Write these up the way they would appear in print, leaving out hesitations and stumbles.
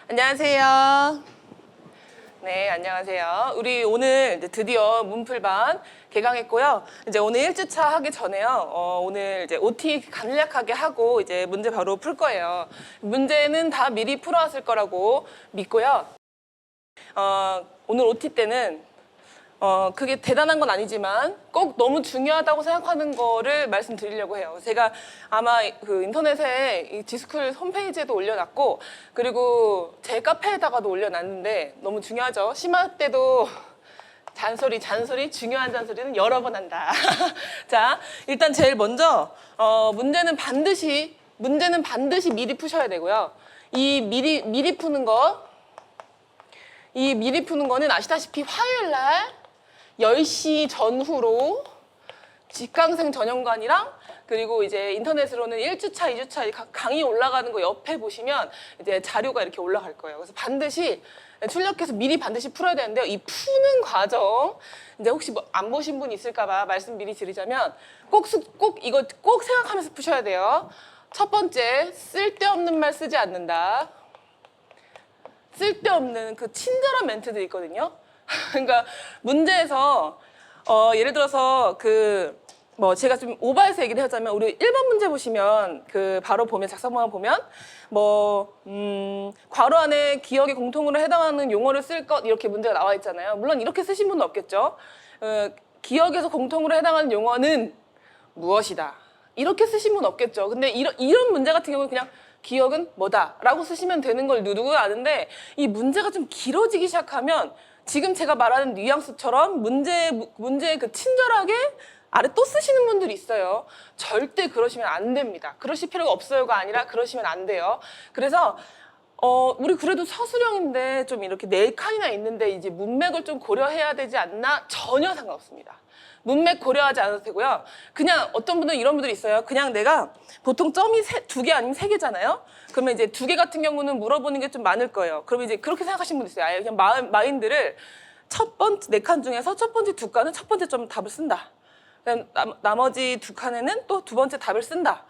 안녕하세요. 네, 안녕하세요. 우리 오늘 이제 드디어 문풀반 개강했고요. 이제 오늘 1주차 하기 전에요. 오늘 이제 OT 간략하게 하고 이제 문제 바로 풀 거예요. 문제는 다 미리 풀어왔을 거라고 믿고요. 오늘 OT 때는 그게 대단한 건 아니지만 꼭 너무 중요하다고 생각하는 거를 말씀드리려고 해요. 제가 아마 그 인터넷에 이 지스쿨 홈페이지에도 올려놨고, 그리고 제 카페에다가도 올려놨는데 너무 중요하죠. 심화 때도 잔소리, 중요한 잔소리는 여러 번 한다. 자, 일단 제일 먼저 문제는 반드시 미리 푸셔야 되고요. 이 미리 푸는 거는 아시다시피 화요일 날 10시 전후로 직강생 전형관이랑 그리고 이제 인터넷으로는 1주차, 2주차 강의 올라가는 거 옆에 보시면 이제 자료가 이렇게 올라갈 거예요. 그래서 반드시 출력해서 미리 반드시 풀어야 되는데요. 이 푸는 과정, 이제 혹시 뭐 안 보신 분 있을까봐 말씀 미리 드리자면 이거 꼭 생각하면서 푸셔야 돼요. 첫 번째, 쓸데없는 말 쓰지 않는다. 쓸데없는 그 친절한 멘트들이 있거든요. 그러니까 문제에서 예를 들어서 제가 좀 오버해서 얘기를 하자면 우리 1번 문제 보시면 바로 보면 작성방을 보면 괄호 안에 기억에 공통으로 해당하는 용어를 쓸 것 이렇게 문제가 나와 있잖아요. 물론 이렇게 쓰신 분은 없겠죠. 기억에서 공통으로 해당하는 용어는 무엇이다. 이렇게 쓰신 분은 없겠죠. 근데 이런 문제 같은 경우는 그냥 기억은 뭐다 라고 쓰시면 되는 걸 누구나 아는데 이 문제가 좀 길어지기 시작하면 지금 제가 말하는 뉘앙스처럼 문제에 친절하게 아래 또 쓰시는 분들이 있어요. 절대 그러시면 안 됩니다. 그러실 필요가 없어요가 아니라 그러시면 안 돼요. 그래서 우리 그래도 서술형인데 좀 이렇게 4칸이나 있는데 이제 문맥을 좀 고려해야 되지 않나? 전혀 상관없습니다. 문맥 고려하지 않아도 되고요. 그냥 어떤 분들은 이런 분들이 있어요. 그냥 내가 보통 점이 2개 아니면 3개잖아요. 그러면 이제 2개 같은 경우는 물어보는 게 좀 많을 거예요. 그러면 이제 그렇게 생각하시는 분도 있어요. 아예 그냥 마인드를 첫 번째 4칸 중에서 첫 번째 2칸은 첫 번째 점 답을 쓴다. 나머지 2칸에는 또 두 번째 답을 쓴다.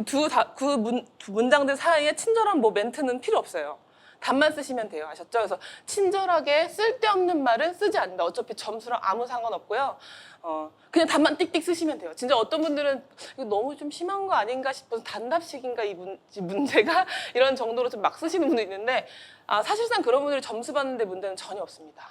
두 문장들 사이에 친절한 멘트는 필요 없어요. 답만 쓰시면 돼요. 아셨죠? 그래서 친절하게 쓸데없는 말은 쓰지 않는다. 어차피 점수랑 아무 상관없고요. 그냥 답만 띡띡 쓰시면 돼요. 진짜 어떤 분들은 이거 너무 좀 심한 거 아닌가 싶어서 단답식인가 이 문제가 이런 정도로 좀 막 쓰시는 분도 있는데 사실상 그런 분들이 점수 받는데 문제는 전혀 없습니다.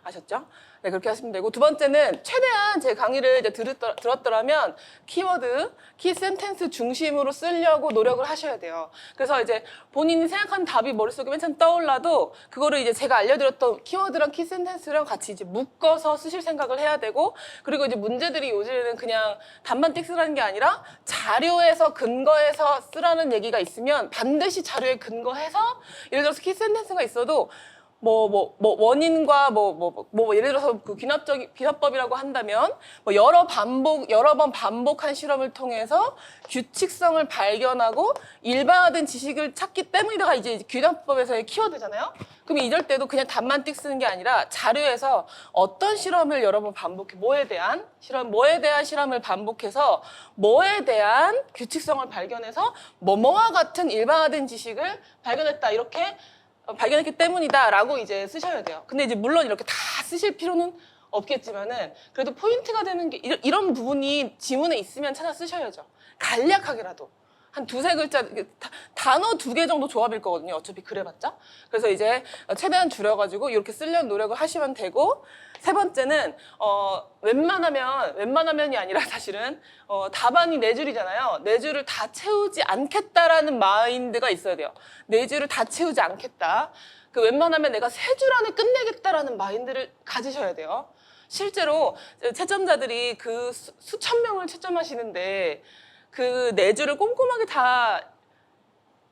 아셨죠? 네, 그렇게 하시면 되고, 두 번째는 최대한 제 강의를 이제 들었더라면 키워드, 키 센텐스 중심으로 쓰려고 노력을 하셔야 돼요. 그래서 이제 본인이 생각하는 답이 머릿속에 맨 처음 떠올라도 그거를 이제 제가 알려드렸던 키워드랑 키 센텐스랑 같이 이제 묶어서 쓰실 생각을 해야 되고, 그리고 이제 문제들이 요즘에는 그냥 답만 띡 쓰라는 게 아니라 자료에서 근거해서 쓰라는 얘기가 있으면 반드시 자료에 근거해서 예를 들어서 키 센텐스가 있어도 원인과 예를 들어서 그 귀납법이라고 한다면 여러 번 반복한 실험을 통해서 규칙성을 발견하고 일반화된 지식을 찾기 때문이다가 이제 귀납법에서의 키워드잖아요. 그럼 이럴 때도 그냥 답만 띡 쓰는 게 아니라 자료에서 어떤 실험을 여러 번 반복해 뭐에 대한 실험을 반복해서 뭐에 대한 규칙성을 발견해서 뭐뭐와 같은 일반화된 지식을 발견했다 이렇게 발견했기 때문이다라고 이제 쓰셔야 돼요. 근데 이제 물론 이렇게 다 쓰실 필요는 없겠지만은 그래도 포인트가 되는 게 이런 부분이 지문에 있으면 찾아 쓰셔야죠. 간략하게라도 한 2-3글자 단어 2개 정도 조합일 거거든요. 어차피 그래봤자. 그래서 이제 최대한 줄여가지고 이렇게 쓰려는 노력을 하시면 되고, 세 번째는 웬만하면이 아니라 사실은 답안이 4줄이잖아요. 4줄을 다 채우지 않겠다라는 마인드가 있어야 돼요. 4줄을 다 채우지 않겠다. 웬만하면 내가 3줄 안에 끝내겠다라는 마인드를 가지셔야 돼요. 실제로 채점자들이 수천 명을 채점하시는데 4줄을 꼼꼼하게 다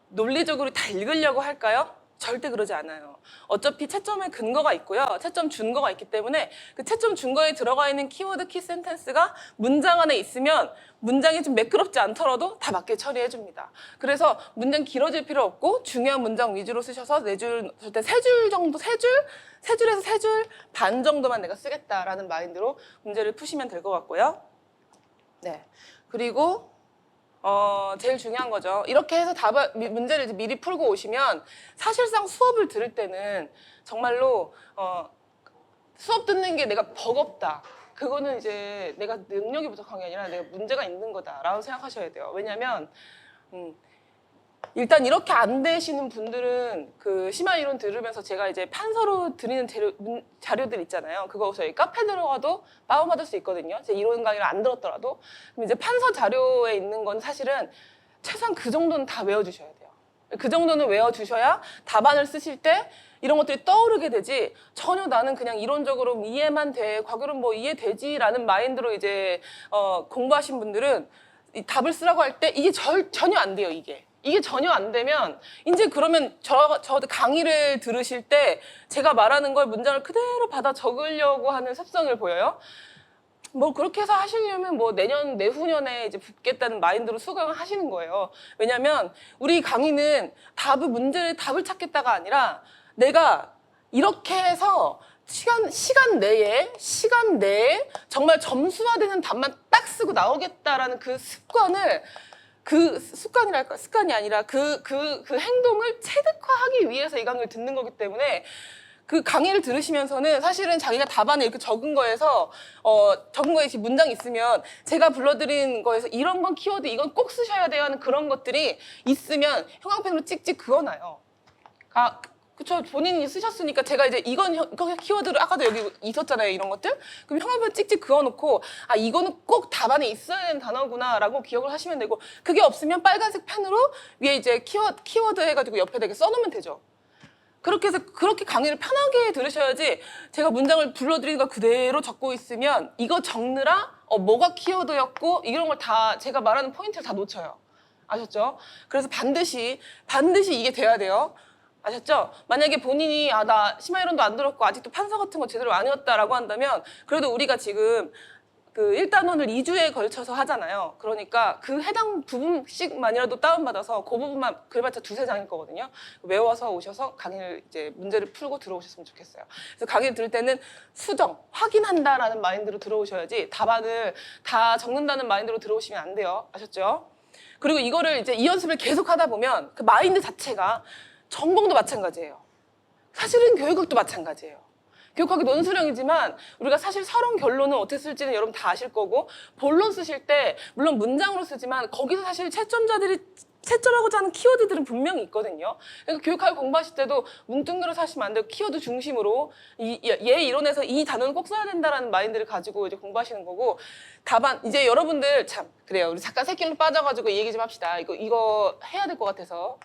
논리적으로 다 읽으려고 할까요? 절대 그러지 않아요. 어차피 채점에 근거가 있고요. 채점 준거가 있기 때문에 그 채점 준거에 들어가 있는 키워드, 키 센텐스가 문장 안에 있으면 문장이 좀 매끄럽지 않더라도 다 맞게 처리해 줍니다. 그래서 문장 길어질 필요 없고 중요한 문장 위주로 쓰셔서 4줄, 절대 3줄 정도, 3줄에서 3줄 반 정도만 내가 쓰겠다라는 마인드로 문제를 푸시면 될 것 같고요. 네. 그리고 제일 중요한 거죠. 이렇게 해서 문제를 이제 미리 풀고 오시면 사실상 수업을 들을 때는 정말로 수업 듣는 게 내가 버겁다. 그거는 이제 내가 능력이 부족한 게 아니라 내가 문제가 있는 거다라고 생각하셔야 돼요. 왜냐하면 일단 이렇게 안 되시는 분들은 그 심화 이론 들으면서 제가 이제 판서로 드리는 자료들 있잖아요. 그거 저희 카페 들어가도 다운받을 수 있거든요. 제 이론 강의를 안 들었더라도. 그럼 이제 판서 자료에 있는 건 사실은 최소한 그 정도는 다 외워주셔야 돼요. 그 정도는 외워주셔야 답안을 쓰실 때 이런 것들이 떠오르게 되지, 전혀 나는 그냥 이론적으로 이해만 돼, 과거는 뭐 이해되지라는 마인드로 이제 공부하신 분들은 이 답을 쓰라고 할 때 이게 전혀 안 돼요. 이게 전혀 안 되면 이제 그러면 저 강의를 들으실 때 제가 말하는 걸 문장을 그대로 받아 적으려고 하는 습성을 보여요. 뭐 그렇게 해서 하시려면 뭐 내후년에 이제 붙겠다는 마인드로 수강을 하시는 거예요. 왜냐면 우리 강의는 답을 찾겠다가 아니라 내가 이렇게 해서 시간 내에 정말 점수화되는 답만 딱 쓰고 나오겠다라는 그 습관이 아니라 그 행동을 체득화하기 위해서 이 강의를 듣는 거기 때문에 그 강의를 들으시면서는 사실은 자기가 답안에 이렇게 적은 거에 문장이 있으면 제가 불러드린 거에서 이런 건 키워드, 이건 꼭 쓰셔야 돼요 하는 그런 것들이 있으면 형광펜으로 찍찍 그어놔요. 그쵸. 본인이 쓰셨으니까 제가 이제 이건 키워드를 아까도 여기 있었잖아요. 이런 것들. 그럼 형광펜 찍찍 그어놓고 이거는 꼭 답안에 있어야 되는 단어구나 라고 기억을 하시면 되고, 그게 없으면 빨간색 펜으로 위에 이제 키워드 해가지고 옆에다 이렇게 써놓으면 되죠. 그렇게 해서 그렇게 강의를 편하게 들으셔야지, 제가 문장을 불러드리는 거 그대로 적고 있으면 이거 적느라 뭐가 키워드였고 이런 걸 다 제가 말하는 포인트를 다 놓쳐요. 아셨죠? 그래서 반드시 이게 돼야 돼요. 아셨죠? 만약에 본인이 나 심화이론도 안 들었고 아직도 판서 같은 거 제대로 안 외웠다라고 한다면, 그래도 우리가 지금 그 1단원을 2주에 걸쳐서 하잖아요. 그러니까 그 해당 부분씩만이라도 다운받아서 그 부분만 그래봤자 2-3장일 거거든요. 외워서 오셔서 강의를 이제 문제를 풀고 들어오셨으면 좋겠어요. 그래서 강의를 들을 때는 확인한다라는 마인드로 들어오셔야지 답안을 다 적는다는 마인드로 들어오시면 안 돼요. 아셨죠? 그리고 이거를 이제 이 연습을 계속 하다 보면 그 마인드 자체가, 전공도 마찬가지예요. 사실은 교육학도 마찬가지예요. 교육학이 논술형이지만 우리가 사실 서론 결론은 어떻게 쓸지는 여러분 다 아실 거고, 본론 쓰실 때 물론 문장으로 쓰지만 거기서 사실 채점하고자 하는 키워드들은 분명히 있거든요. 그러니까 교육학을 공부하실 때도 뭉뚱그려서 하시면 안 되고 키워드 중심으로 얘 이론에서 이 단어는 꼭 써야 된다라는 마인드를 가지고 이제 공부하시는 거고, 답안 이제 여러분들 참 그래요. 우리 잠깐 새길로 빠져가지고 이 얘기 좀 합시다. 이거 해야 될 것 같아서.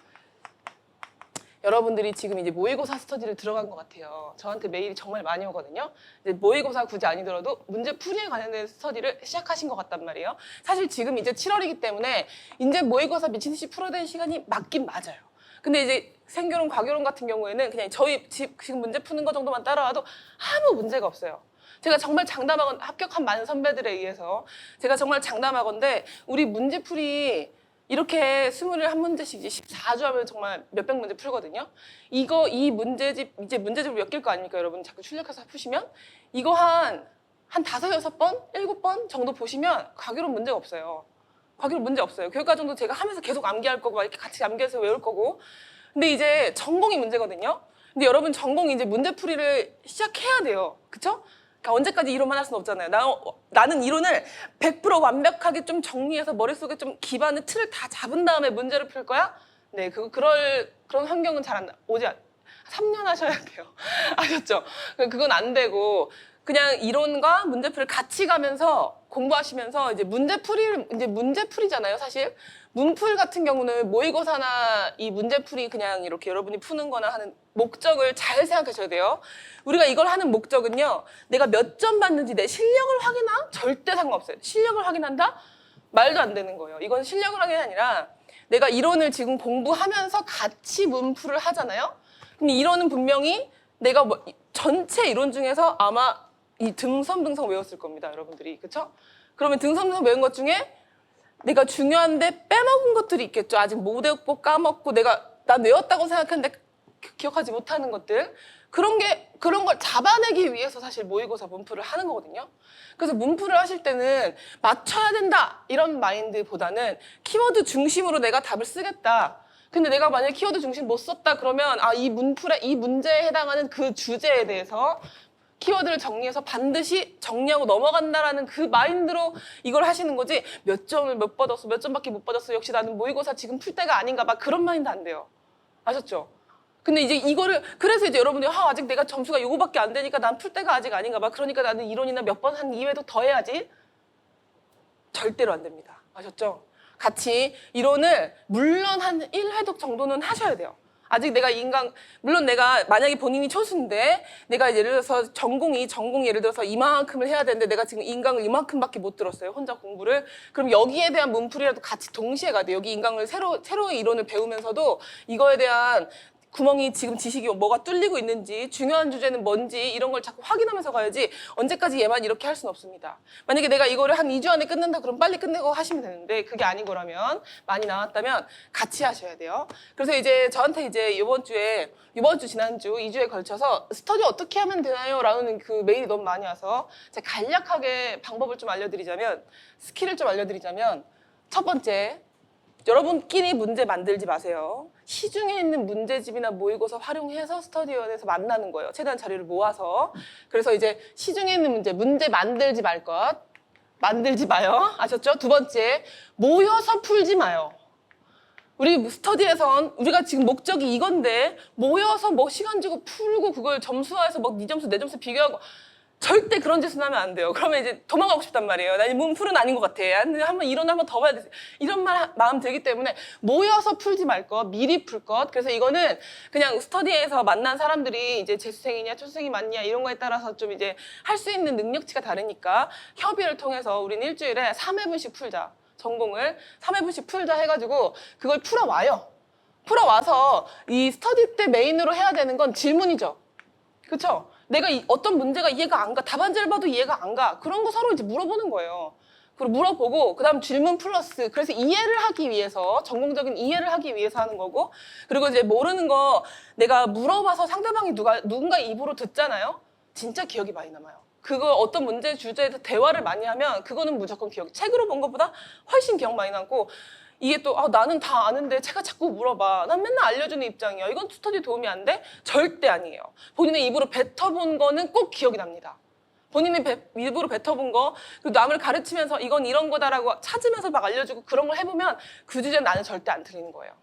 여러분들이 지금 이제 모의고사 스터디를 들어간 것 같아요. 저한테 메일이 정말 많이 오거든요. 이제 모의고사 굳이 아니더라도 문제풀이에 관련된 스터디를 시작하신 것 같단 말이에요. 사실 지금 이제 7월이기 때문에 이제 모의고사 미친 듯이 풀어야 되는 시간이 맞긴 맞아요. 근데 이제 생결혼, 과결혼 같은 경우에는 그냥 저희 지금 문제 푸는 거 정도만 따라와도 아무 문제가 없어요. 제가 정말 장담하건 합격한 많은 선배들에 의해서 제가 정말 장담하건데, 우리 문제풀이 이렇게 21문제씩 이제 14주 하면 정말 몇백 문제 풀거든요. 이 문제집, 이제 문제집을 엮일 거 아닙니까? 여러분 자꾸 출력해서 푸시면 이거 한 5-6번, 7번 정도 보시면 과교론 문제가 없어요. 과교론 문제 없어요. 교육과정도 제가 하면서 계속 암기할 거고, 막 이렇게 같이 암기해서 외울 거고. 근데 이제 전공이 문제거든요. 근데 여러분 전공이 이제 문제풀이를 시작해야 돼요. 그쵸? 그러니까 언제까지 이론만 할 수는 없잖아요. 나는 이론을 100% 완벽하게 좀 정리해서 머릿속에 좀 기반의 틀을 다 잡은 다음에 문제를 풀 거야? 네, 그런 환경은 잘 오지 3년 하셔야 돼요. 아셨죠? 그건 안 되고, 그냥 이론과 문제풀이를 같이 가면서 공부하시면서 이제 문제풀이잖아요, 사실. 문풀 같은 경우는 모의고사나 이 문제풀이 그냥 이렇게 여러분이 푸는 거나 하는 목적을 잘 생각하셔야 돼요. 우리가 이걸 하는 목적은요, 내가 몇 점 받는지 내 실력을 확인하? 절대 상관없어요. 실력을 확인한다? 말도 안 되는 거예요. 이건 실력을 확인이 아니라 내가 이론을 지금 공부하면서 같이 문풀을 하잖아요. 근데 이론은 분명히 내가 전체 이론 중에서 아마 이 등섬 외웠을 겁니다, 여러분들이. 그쵸? 그러면 등섬 외운 것 중에 내가 중요한데 빼먹은 것들이 있겠죠. 아직 못 외웠고 까먹고 난 외웠다고 생각했는데 기억하지 못하는 것들. 그런 걸 잡아내기 위해서 사실 모의고사 문풀을 하는 거거든요. 그래서 문풀을 하실 때는 맞춰야 된다 이런 마인드보다는 키워드 중심으로 내가 답을 쓰겠다. 근데 내가 만약에 키워드 중심 못 썼다 그러면 이 문풀에 이 문제에 해당하는 그 주제에 대해서 키워드를 정리해서 반드시 정리하고 넘어간다라는 그 마인드로 이걸 하시는 거지. 몇 점을 못 받았어, 몇 점밖에 못 받았어, 역시 나는 모의고사 지금 풀 때가 아닌가 봐, 그런 마인드 안 돼요. 아셨죠? 근데 이제 이거를 그래서 이제 여러분들이 아직 내가 점수가 요거밖에 안 되니까 난 풀 때가 아직 아닌가 봐, 그러니까 나는 이론이나 몇 번 한 2회도 더 해야지. 절대로 안 됩니다. 아셨죠? 같이 이론을 물론 한 1회독 정도는 하셔야 돼요. 아직 내가 물론 내가 만약에 본인이 초수인데 내가 예를 들어서 전공이 예를 들어서 이만큼을 해야 되는데 내가 지금 인강을 이만큼밖에 못 들었어요. 혼자 공부를. 그럼 여기에 대한 문풀이라도 같이 동시에 가야 돼요. 여기 인강을 새로운 이론을 배우면서도 이거에 대한 구멍이 지금 지식이 뭐가 뚫리고 있는지, 중요한 주제는 뭔지 이런 걸 자꾸 확인하면서 가야지 언제까지 얘만 이렇게 할 수는 없습니다. 만약에 내가 이거를 한 2주 안에 끝낸다 그럼 빨리 끝내고 하시면 되는데 그게 아닌 거라면, 많이 나왔다면 같이 하셔야 돼요. 그래서 이제 저한테 이제 이번 주, 지난주 2주에 걸쳐서 스터디 어떻게 하면 되나요? 라는 그 메일이 너무 많이 와서 제가 간략하게 방법을 좀 알려드리자면, 스킬을 좀 알려드리자면, 첫 번째, 여러분끼리 문제 만들지 마세요. 시중에 있는 문제집이나 모의고사 활용해서 스터디원에서 만나는 거예요. 최대한 자료를 모아서. 그래서 이제 시중에 있는 문제 만들지 말 것. 만들지 마요. 아셨죠? 두 번째, 모여서 풀지 마요. 우리 스터디에선 우리가 지금 목적이 이건데 모여서 뭐 시간 주고 풀고 그걸 점수화해서 뭐 네 점수 내 점수 비교하고 절대 그런 짓은 하면 안 돼요. 그러면 이제 도망가고 싶단 말이에요. 난 문풀은 아닌 것 같아. 한번 이론 한번 더 봐야 돼. 이런 마음 들기 때문에 모여서 풀지 말 것, 미리 풀 것. 그래서 이거는 그냥 스터디에서 만난 사람들이 이제 재수생이냐 초수생이 맞냐 이런 거에 따라서 좀 이제 할 수 있는 능력치가 다르니까 협의를 통해서 우리는 일주일에 3회분씩 풀자. 전공을 3회분씩 풀자 해가지고 그걸 풀어와요. 풀어와서 이 스터디 때 메인으로 해야 되는 건 질문이죠. 그렇죠? 내가 어떤 문제가 이해가 안 가, 답안지를 봐도 이해가 안 가, 그런 거 서로 이제 물어보는 거예요. 그리고 물어보고 그다음 질문 플러스, 그래서 이해를 하기 위해서, 전공적인 이해를 하기 위해서 하는 거고, 그리고 이제 모르는 거 내가 물어봐서 상대방이 누군가 입으로 듣잖아요. 진짜 기억이 많이 남아요. 그거 어떤 문제 주제에서 대화를 많이 하면 그거는 무조건 책으로 본 것보다 훨씬 기억 많이 남고, 이게 또 나는 다 아는데 제가 자꾸 물어봐. 난 맨날 알려주는 입장이야. 이건 스터디 도움이 안 돼? 절대 아니에요. 본인의 입으로 뱉어본 거는 꼭 기억이 납니다. 본인이 입으로 뱉어본 거, 그리고 남을 가르치면서 이건 이런 거다라고 찾으면서 막 알려주고 그런 걸 해보면 그 주제는 나는 절대 안 틀리는 거예요.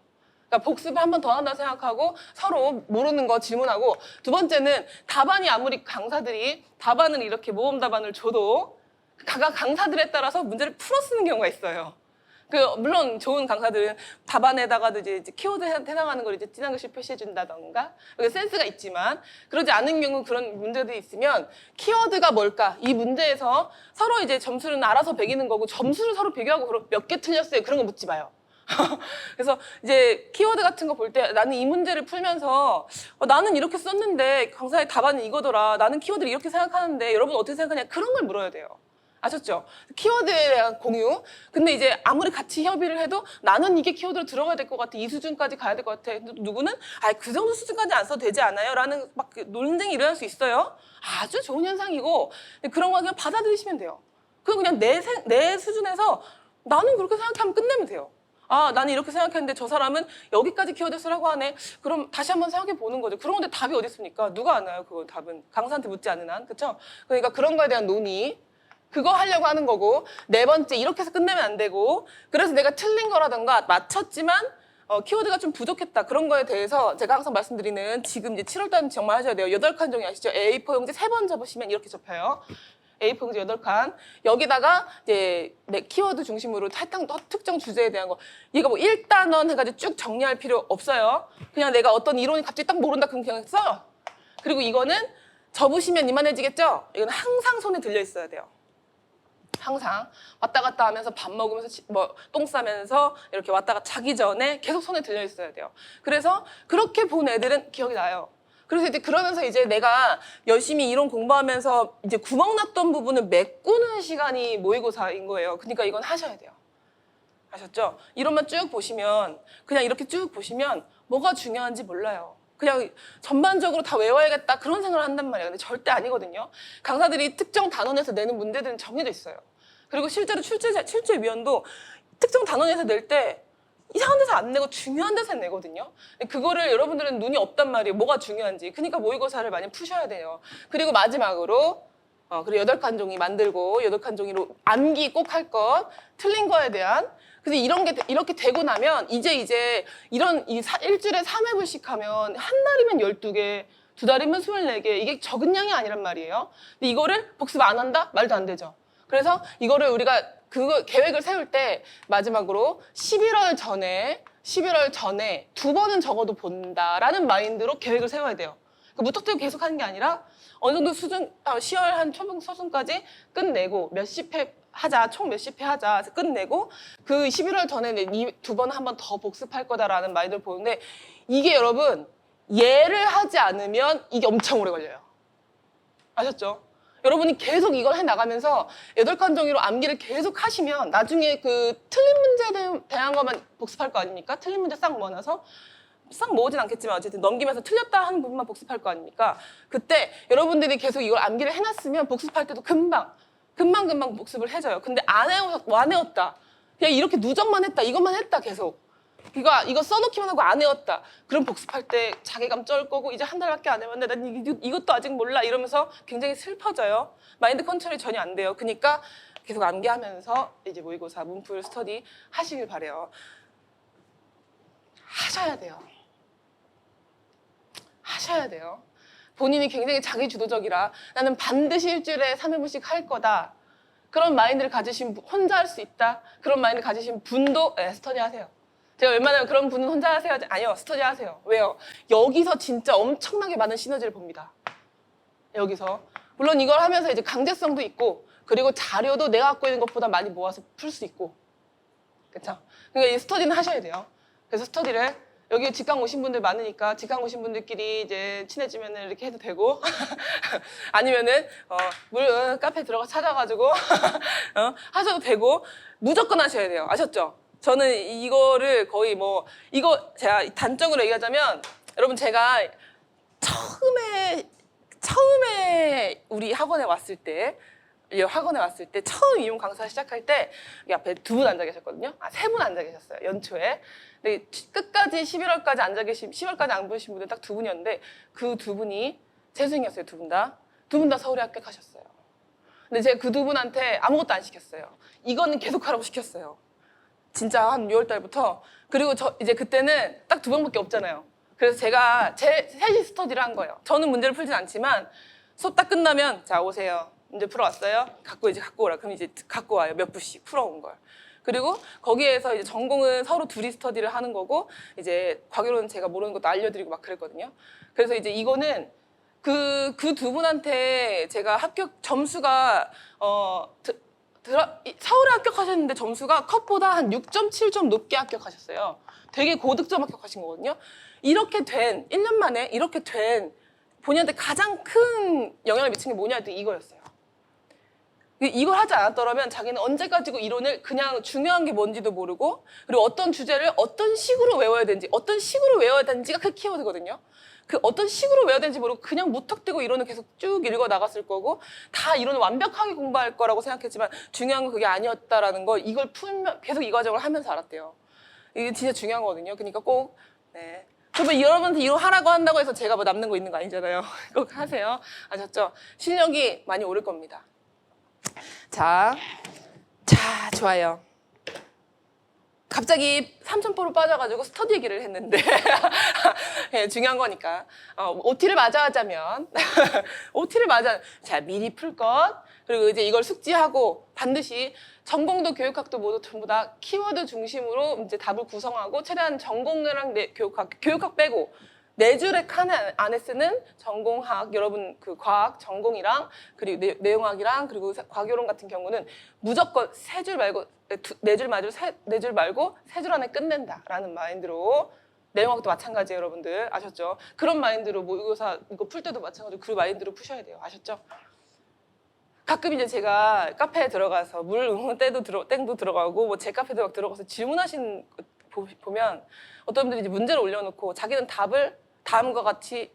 그러니까 복습을 한 번 더 한다 생각하고 서로 모르는 거 질문하고, 두 번째는 답안이 아무리 강사들이 답안을 이렇게 모범 답안을 줘도 각 강사들에 따라서 문제를 풀어 쓰는 경우가 있어요. 물론 좋은 강사들은 답안에다가도 이제 키워드 해당하는 걸 이제 진한 글씨 표시해 준다던가 센스가 있지만, 그러지 않은 경우 그런 문제들이 있으면 키워드가 뭘까? 이 문제에서 서로 이제 점수는 알아서 매기는 거고, 점수를 서로 비교하고 그럼 몇 개 틀렸어요? 그런 거 묻지 마요. 그래서 이제 키워드 같은 거 볼 때 나는 이 문제를 풀면서 나는 이렇게 썼는데 강사의 답안은 이거더라. 나는 키워드를 이렇게 생각하는데 여러분 어떻게 생각하냐? 그런 걸 물어야 돼요. 아셨죠? 키워드에 대한 공유. 근데 이제 아무리 같이 협의를 해도 나는 이게 키워드로 들어가야 될 것 같아. 이 수준까지 가야 될 것 같아. 누구는 그 정도 수준까지 안 써도 되지 않아요? 라는 막 논쟁이 일어날 수 있어요. 아주 좋은 현상이고, 그런 거 그냥 받아들이시면 돼요. 그냥 내 수준에서 나는 그렇게 생각하면 끝내면 돼요. 나는 이렇게 생각했는데 저 사람은 여기까지 키워드 쓰라고 하네. 그럼 다시 한번 생각해 보는 거죠. 그런 건데 답이 어디 있습니까? 누가 아나요? 그건 답은. 강사한테 묻지 않는 한. 그렇죠? 그러니까 그런 거에 대한 논의. 그거 하려고 하는 거고, 네 번째, 이렇게 해서 끝내면 안 되고, 그래서 내가 틀린 거라던가 맞췄지만 키워드가 좀 부족했다, 그런 거에 대해서 제가 항상 말씀드리는, 지금 이제 7월달은 정말 하셔야 돼요. 8칸 종이 아시죠? A4 용지 3번 접으시면 이렇게 접혀요. A4 용지 8칸. 여기다가 이제 내 키워드 중심으로 특정 주제에 대한 거, 이거 뭐 1단원 해가지고 쭉 정리할 필요 없어요. 그냥 내가 어떤 이론이 갑자기 딱 모른다 그럼 그냥 써요. 그리고 이거는 접으시면 이만해지겠죠? 이건 항상 손에 들려 있어야 돼요. 항상 왔다 갔다 하면서 밥 먹으면서 똥 싸면서 이렇게 왔다가 자기 전에 계속 손에 들려 있어야 돼요. 그래서 그렇게 본 애들은 기억이 나요. 그래서 이제 그러면서 이제 내가 열심히 이론 공부하면서 이제 구멍 났던 부분을 메꾸는 시간이 모의고사인 거예요. 그러니까 이건 하셔야 돼요. 아셨죠? 이론만 쭉 보시면, 그냥 이렇게 쭉 보시면 뭐가 중요한지 몰라요. 그냥 전반적으로 다 외워야겠다 그런 생각을 한단 말이에요. 근데 절대 아니거든요. 강사들이 특정 단원에서 내는 문제들은 정해져 있어요. 그리고 실제로 출제위원도 특정 단원에서 낼 때 이상한 데서 안 내고 중요한 데서 내거든요. 그거를 여러분들은 눈이 없단 말이에요. 뭐가 중요한지. 그러니까 모의고사를 많이 푸셔야 돼요. 그리고 마지막으로 그리고 8칸 종이 만들고 8칸 종이로 암기 꼭 할 것, 틀린 거에 대한. 근데 이런 게 이렇게 되고 나면 이제 이런 일주일에 3회분씩 하면 한 달이면 12개, 두 달이면 24개. 이게 적은 양이 아니란 말이에요. 근데 이거를 복습 안 한다? 말도 안 되죠. 그래서 이거를 우리가 그거 계획을 세울 때 마지막으로 11월 전에 2번은 적어도 본다라는 마인드로 계획을 세워야 돼요. 무턱대고 계속 하는 게 아니라 어느 정도 수준, 10월 한 초중 서순까지 끝내고 몇십 회 하자, 총 몇십 회 하자 해서 끝내고 그 11월 전에 2번 한 번 더 복습할 거다라는 마인드를 보는데 이게 여러분 예를 하지 않으면 이게 엄청 오래 걸려요. 아셨죠? 여러분이 계속 이걸 해나가면서 8칸 종이로 암기를 계속 하시면 나중에 그 틀린 문제에 대한 것만 복습할 거 아닙니까? 틀린 문제 싹 모아놔서 싹 모으진 않겠지만 어쨌든 넘기면서 틀렸다 하는 부분만 복습할 거 아닙니까? 그때 여러분들이 계속 이걸 암기를 해놨으면 복습할 때도 금방 복습을 해줘요. 근데 안 해왔다. 그냥 이렇게 누적만 했다. 이것만 했다 계속. 이거 써놓기만 하고 안 해왔다. 그럼 복습할 때 자괴감 쩔 거고 이제 한 달밖에 안 해봤는데 난 이것도 아직 몰라 이러면서 굉장히 슬퍼져요. 마인드 컨트롤이 전혀 안 돼요. 그러니까 계속 암기하면서 이제 모의고사 문풀 스터디 하시길 바래요. 하셔야 돼요. 하셔야 돼요. 본인이 굉장히 자기 주도적이라 나는 반드시 일주일에 3회분씩 할 거다. 그런 마인드를 가지신 혼자 할 수 있다. 그런 마인드를 가지신 분도 스터디 하세요. 제가 웬만하면 그런 분은 혼자 하세요? 아니요. 스터디 하세요. 왜요? 여기서 진짜 엄청나게 많은 시너지를 봅니다. 여기서. 물론 이걸 하면서 이제 강제성도 있고 그리고 자료도 내가 갖고 있는 것보다 많이 모아서 풀 수 있고. 그렇죠? 그러니까 이 스터디는 하셔야 돼요. 그래서 스터디를 여기 직강 오신 분들 많으니까 직강 오신 분들끼리 이제 친해지면 이렇게 해도 되고 아니면은 카페 들어가 찾아가지고 하셔도 되고 무조건 하셔야 돼요. 아셨죠? 저는 이거를 거의 이거 제가 단적으로 얘기하자면 여러분 제가 처음에 우리 학원에 왔을 때 처음 이용 강사 시작할 때 이 앞에 2분 앉아 계셨거든요. 3분 앉아 계셨어요. 연초에. 근데 끝까지 11월까지 앉아 계신 10월까지 안 보신 분들 딱 2분이었는데 그 2분이 재수생이었어요. 2분 다. 2분 다 서울에 합격하셨어요. 근데 제가 그 2분한테 아무것도 안 시켰어요. 이거는 계속 하라고 시켰어요. 진짜 한 6월 달부터. 그리고 이제 그때는 딱 2번밖에 없잖아요. 그래서 제가 셋이 스터디를 한 거예요. 저는 문제를 풀진 않지만 수업 딱 끝나면 자 오세요. 문제 풀어왔어요? 갖고 오라. 그럼 이제 갖고 와요. 몇 부씩 풀어온 걸. 그리고 거기에서 이제 전공은 서로 둘이 스터디를 하는 거고 이제 과교로는 제가 모르는 것도 알려드리고 막 그랬거든요. 그래서 이제 이거는 그 2분한테 제가 합격 점수가 서울에 합격하셨는데 점수가 컷보다 한 6.7점 높게 합격하셨어요. 되게 고득점 합격하신 거거든요. 1년 만에 이렇게 된 본인한테 가장 큰 영향을 미친 게 뭐냐 했더니 이거였어요. 이걸 하지 않았더라면 자기는 언제까지고 이론을 그냥 중요한 게 뭔지도 모르고 그리고 어떤 주제를 어떤 식으로 외워야 되는지가 그 키워드거든요. 그 어떤 식으로 외워야 되는지 모르고 그냥 무턱대고 이론을 계속 쭉 읽어 나갔을 거고 다 이론을 완벽하게 공부할 거라고 생각했지만 중요한 건 그게 아니었다라는 걸 이걸 풀면 계속 이 과정을 하면서 알았대요. 이게 진짜 중요한 거거든요. 그러니까 꼭 그러면 여러분한테 이론 하라고 한다고 해서 제가 남는 거 있는 거 아니잖아요. 꼭 하세요. 아셨죠? 실력이 많이 오를 겁니다. 자, 좋아요. 갑자기 삼천포로 빠져가지고 스터디 얘기를 했는데 중요한 거니까 OT를 마저 하자면 자 미리 풀 것 그리고 이제 이걸 숙지하고 반드시 전공도 교육학도 모두 전부 다 키워드 중심으로 이제 답을 구성하고 최대한 전공이랑 교육학 빼고 4줄의 칸 안에 쓰는 전공학, 여러분 그 과학, 전공이랑 그리고 내용학이랑 그리고 과교론 같은 경우는 무조건 3줄 말고 4줄 말고 3줄 안에 끝낸다라는 마인드로 내용학도 마찬가지예요, 여러분들. 아셨죠? 그런 마인드로 모의고사 이거 풀 때도 마찬가지로 그 마인드로 푸셔야 돼요. 아셨죠? 가끔 이제 제가 카페에 들어가서 땡도 들어가고 제 카페도 막 들어가서 질문하신 보면 어떤 분들이 이제 문제를 올려놓고 자기는 답을 다음과 같이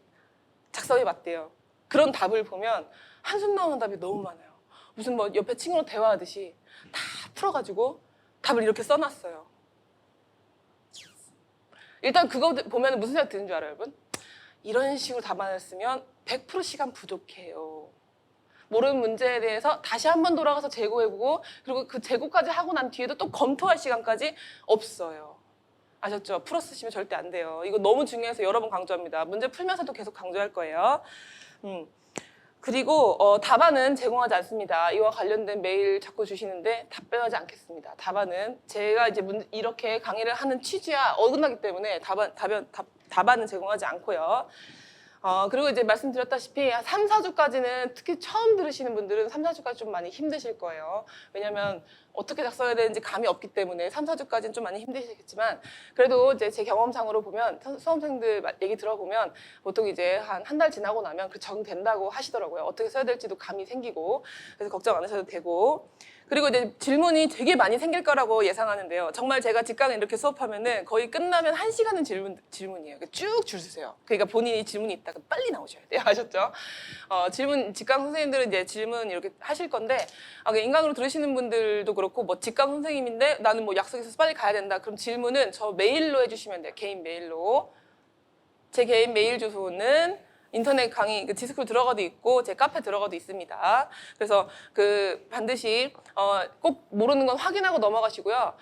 작성해 봤대요. 그런 답을 보면 한숨 나오는 답이 너무 많아요. 무슨 뭐 옆에 친구랑 대화하듯이 다 풀어가지고 답을 이렇게 써놨어요. 일단 그거 보면 무슨 생각 드는 줄 알아요, 여러분? 이런 식으로 답안을 쓰면 100% 시간 부족해요. 모르는 문제에 대해서 다시 한 번 돌아가서 재고해보고 그리고 그 재고까지 하고 난 뒤에도 또 검토할 시간까지 없어요. 아셨죠? 풀어 쓰시면 절대 안 돼요. 이거 너무 중요해서 여러 번 강조합니다. 문제 풀면서도 계속 강조할 거예요. 그리고 답안은 제공하지 않습니다. 이와 관련된 메일 자꾸 주시는데 답변하지 않겠습니다. 답안은 제가 이제 이렇게 강의를 하는 취지와 어긋나기 때문에 답안은 제공하지 않고요. 그리고 이제 말씀드렸다시피 3, 4주까지는 특히 처음 들으시는 분들은 3, 4주까지 좀 많이 힘드실 거예요. 왜냐면 어떻게 작성해야 되는지 감이 없기 때문에 3, 4주까지는 좀 많이 힘드시겠지만 그래도 이제 제 경험상으로 보면 수험생들 얘기 들어보면 보통 이제 한 달 지나고 나면 그 적응된다고 하시더라고요. 어떻게 써야 될지도 감이 생기고 그래서 걱정 안 하셔도 되고 그리고 이제 질문이 되게 많이 생길 거라고 예상하는데요. 정말 제가 직강에 이렇게 수업하면은 거의 끝나면 1시간은 질문이에요. 쭉 줄 서세요. 그러니까 본인이 질문이 있다가 빨리 나오셔야 돼요. 아셨죠? 직강 선생님들은 이제 질문 이렇게 하실 건데, 인강으로 들으시는 분들도 그렇고, 뭐 직강 선생님인데 나는 뭐 약속 있어서 빨리 가야 된다. 그럼 질문은 저 메일로 해주시면 돼요. 개인 메일로. 제 개인 메일 주소는 인터넷 강의 그 디스플 들어가도 있고 제 카페 들어가도 있습니다. 그래서 반드시 꼭 모르는 건 확인하고 넘어가시고요.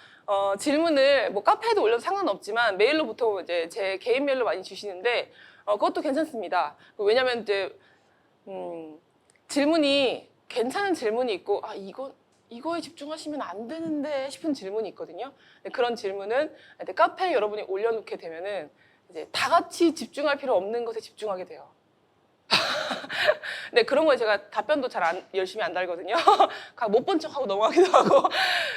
질문을 뭐 카페에도 올려도 상관없지만 메일로 보통 이제 제 개인 메일로 많이 주시는데 그것도 괜찮습니다. 왜냐면 이제 질문이 괜찮은 질문이 있고 이거에 집중하시면 안 되는데 싶은 질문이 있거든요. 그런 질문은 카페에 여러분이 올려놓게 되면은 이제 다 같이 집중할 필요 없는 것에 집중하게 돼요. 네, 그런 거에 제가 답변도 열심히 안 달거든요. 못 본 척하고 넘어가기도 하고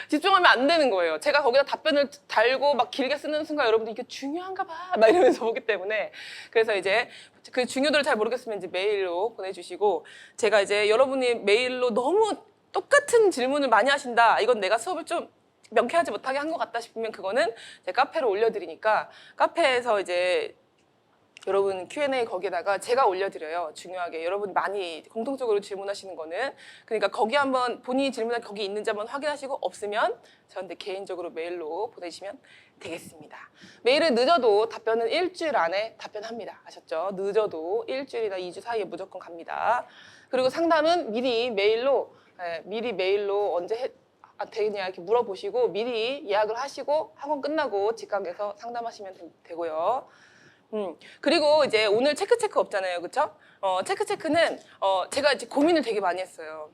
집중하면 안 되는 거예요. 제가 거기다 답변을 달고 막 길게 쓰는 순간 여러분들 이게 중요한가 봐 막 이러면서 보기 때문에 그래서 이제 그 중요도를 잘 모르겠으면 이제 메일로 보내주시고 제가 이제 여러분이 메일로 너무 똑같은 질문을 많이 하신다. 이건 내가 수업을 좀 명쾌하지 못하게 한 것 같다 싶으면 그거는 제 카페로 올려드리니까 카페에서 이제 여러분 Q&A 거기에다가 제가 올려드려요. 중요하게 여러분 많이 공통적으로 질문하시는 거는 그러니까 거기 한번 본인이 질문할 거기 있는지 한번 확인하시고 없으면 저한테 개인적으로 메일로 보내시면 되겠습니다. 메일을 늦어도 답변은 일주일 안에 답변합니다. 아셨죠? 늦어도 일주일이나 2주 사이에 무조건 갑니다. 그리고 상담은 미리 메일로 언제 되냐 이렇게 물어보시고 미리 예약을 하시고 학원 끝나고 직강에서 상담하시면 되고요. 그리고 이제 오늘 체크 없잖아요. 그쵸? 체크는 제가 이제 고민을 되게 많이 했어요.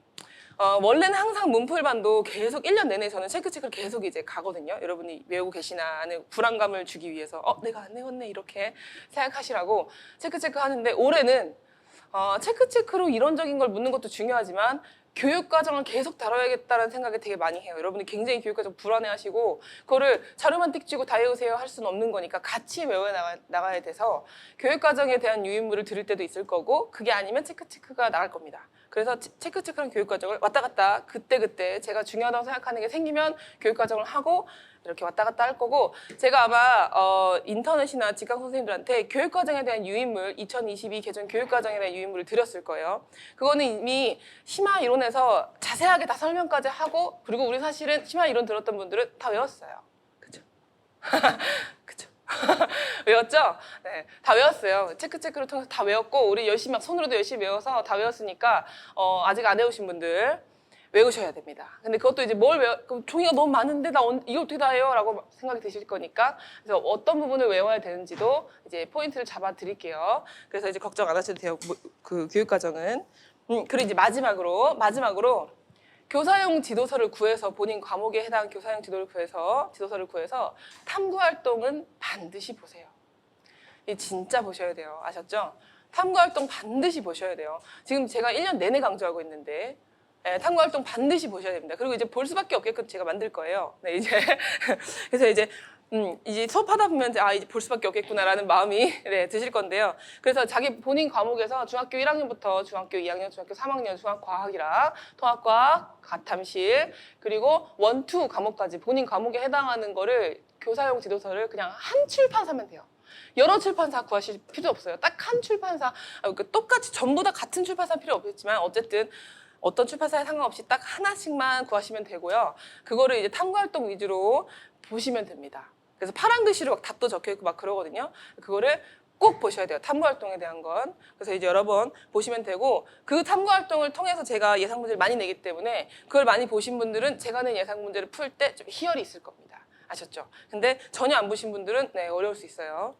원래는 항상 문풀반도 계속 1년 내내 저는 체크를 계속 이제 가거든요. 여러분이 외우고 계시나 하는 불안감을 주기 위해서 내가 안 외웠네 이렇게 생각하시라고 체크 하는데 올해는 체크로 이론적인 걸 묻는 것도 중요하지만 교육과정을 계속 다뤄야겠다는 생각을 되게 많이 해요. 여러분이 굉장히 교육과정 불안해하시고 그거를 자료만 띡 주고 다 외우세요 할 수는 없는 거니까 같이 외워나가야 돼서 교육과정에 대한 유인물을 들을 때도 있을 거고 그게 아니면 체크가 나갈 겁니다. 그래서 체크하는 교육과정을 왔다 갔다 그때 제가 중요하다고 생각하는 게 생기면 교육과정을 하고 이렇게 왔다 갔다 할 거고 제가 아마 인터넷이나 직강 선생님들한테 교육과정에 대한 유인물 2022 개정 교육과정에 대한 유인물을 드렸을 거예요. 그거는 이미 심화 이론에서 자세하게 다 설명까지 하고 그리고 우리 사실은 심화 이론 들었던 분들은 다 외웠어요. 그죠? 그죠? 외웠죠? 네, 다 외웠어요. 체크를 통해서 다 외웠고 우리 열심히 막 손으로도 열심히 외워서 다 외웠으니까 아직 안 외우신 분들 외우셔야 됩니다. 근데 그것도 이제 종이가 너무 많은데 이거 어떻게 다 해요? 라고 생각이 드실 거니까 그래서 어떤 부분을 외워야 되는지도 이제 포인트를 잡아 드릴게요. 그래서 이제 걱정 안 하셔도 돼요. 그 교육과정은. 그리고 이제 마지막으로 교사용 지도서를 구해서 본인 과목에 해당하는 교사용 지도서를 구해서 탐구 활동은 반드시 보세요. 이 진짜 보셔야 돼요. 아셨죠? 탐구 활동 반드시 보셔야 돼요. 지금 제가 1년 내내 강조하고 있는데 탐구 활동 반드시 보셔야 됩니다. 그리고 이제 볼 수밖에 없게끔 제가 만들 거예요. 네, 이제 그래서 이제 수업하다 보면 이제 볼 수밖에 없겠구나라는 마음이 드실 건데요. 그래서 자기 본인 과목에서 중학교 1학년부터 중학교 2학년, 중학교 3학년 중학과학이랑 통합과학, 가탐실 그리고 1, 2 과목까지 본인 과목에 해당하는 거를 교사용 지도서를 그냥 한 출판 사면 돼요. 여러 출판사 구하실 필요 없어요. 딱 한 출판사, 똑같이 전부 다 같은 출판사 필요 없겠지만 어쨌든 어떤 출판사에 상관없이 딱 하나씩만 구하시면 되고요. 그거를 이제 탐구활동 위주로 보시면 됩니다. 그래서 파란 글씨로 막 답도 적혀있고 막 그러거든요. 그거를 꼭 보셔야 돼요. 탐구활동에 대한 건. 그래서 이제 여러 번 보시면 되고 그 탐구활동을 통해서 제가 예상 문제를 많이 내기 때문에 그걸 많이 보신 분들은 제가 낸 예상 문제를 풀 때 좀 희열이 있을 겁니다. 아셨죠? 근데 전혀 안 보신 분들은 네, 어려울 수 있어요.